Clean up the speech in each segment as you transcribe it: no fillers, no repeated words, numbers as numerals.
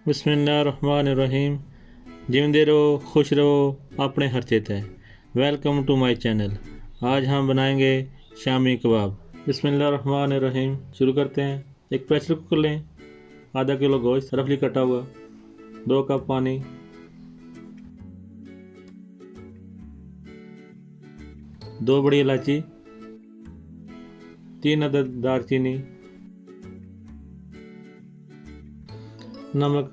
बिस्मिल्लाहिर्रहमानिर्रहीम। जिंदे रहो, खुश रहो, अपने हर चीत है। Welcome to my channel. आज हम बनाएंगे शामी कबाब। बिस्मिल्लाहिर्रहमानिर्रहीम। शुरू करते हैं। एक प्रेशर कुकर लें, आधा किलो गोश्त रफली कटा हुआ, 2 कप पानी, दो बड़ी इलायची, 3 अदद दालचीनी, नमक,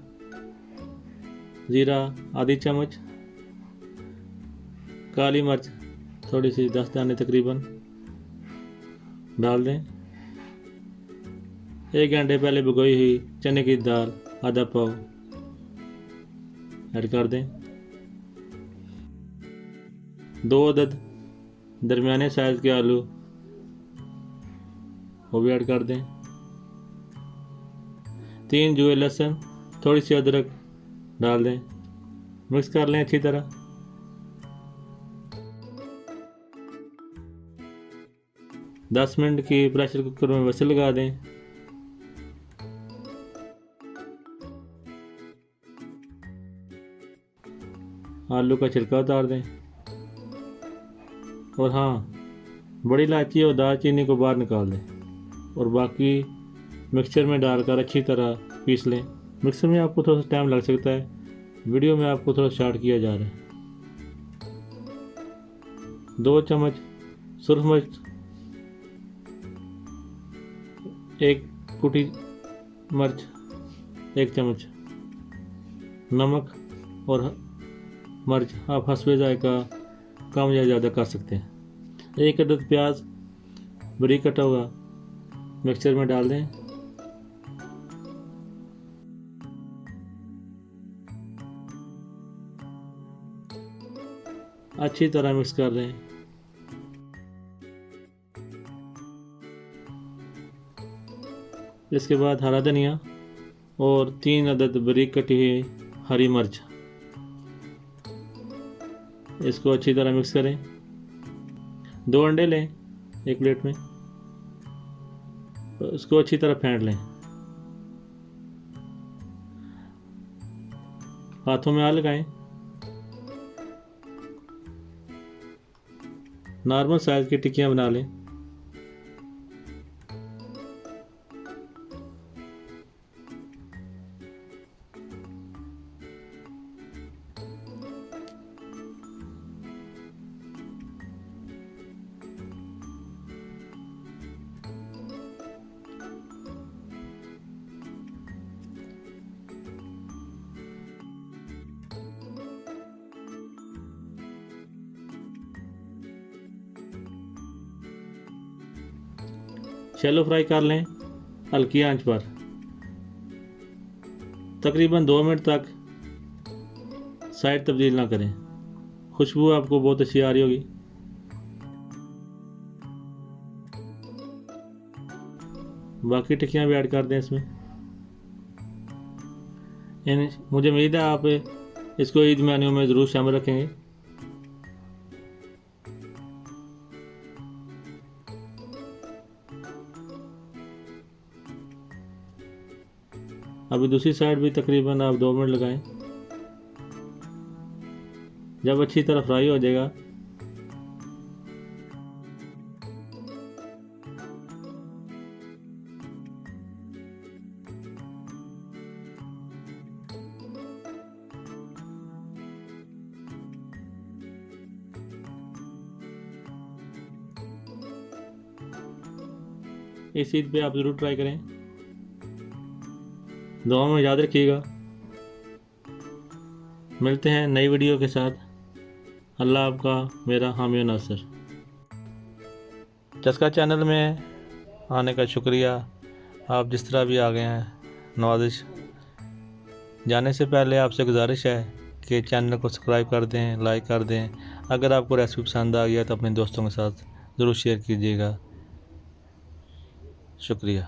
ज़ीरा आधी चम्मच, काली मिर्च थोड़ी सी 10 दाने तकरीबन डाल दें। 1 घंटे पहले भिगोई हुई चने की दाल आधा पाव ऐड कर दें। 2 अदद दरमियाने साइज़ के आलू वो भी ऐड कर दें। 3 जुए लहसुन, थोड़ी सी अदरक डाल दें। मिक्स कर लें अच्छी तरह। दस मिनट की प्रेशर कुकर में व्हिसल लगा दें। आलू का छिलका उतार दें। और हाँ, बड़ी इलायची और दालचीनी को बाहर निकाल दें और बाकी मिक्सचर में डालकर अच्छी तरह पीस लें। मिक्सर में आपको थोड़ा सा टाइम लग सकता है, वीडियो में आपको थोड़ा शॉर्ट किया जा रहा है। 2 चम्मच सुरख मिर्च, 1 कुटी मिर्च, 1 चम्मच नमक और मिर्च आप हस्बे जायका कम या ज़्यादा कर सकते हैं। 1 अदद प्याज बारीक कटा हुआ मिक्सचर में डाल दें। अच्छी तरह मिक्स कर लें। इसके बाद हरा धनिया और 3 अदद बारीक कटी हुई हरी मिर्च, इसको अच्छी तरह मिक्स करें। 2 अंडे लें एक प्लेट में, इसको अच्छी तरह फेंट लें। हाथों में हाथ लगाएं। नॉर्मल साइज की टिक्कियां बना लें। शैलो फ्राई कर लें हल्की आंच पर, तकरीबन 2 मिनट तक साइड तब्दील ना करें। खुशबू आपको बहुत अच्छी आ रही होगी। बाकी टिक्कियाँ भी ऐड कर दें इसमें। मुझे उम्मीद है आप इसको ईद मेन्यू में ज़रूर शामिल रखेंगे। अभी दूसरी साइड भी तकरीबन आप 2 मिनट लगाएं। जब अच्छी तरह फ्राई हो जाएगा इस ईद पे आप ज़रूर ट्राई करें। दुआ में याद रखिएगा। मिलते हैं नई वीडियो के साथ। अल्लाह आपका मेरा हामी और नासिर। चस्का चैनल में आने का शुक्रिया। आप जिस तरह भी आ गए हैं नवाजिश। जाने से पहले आपसे गुजारिश है कि चैनल को सब्सक्राइब कर दें, लाइक कर दें। अगर आपको रेसिपी पसंद आ गया तो अपने दोस्तों के साथ ज़रूर शेयर कीजिएगा। शुक्रिया।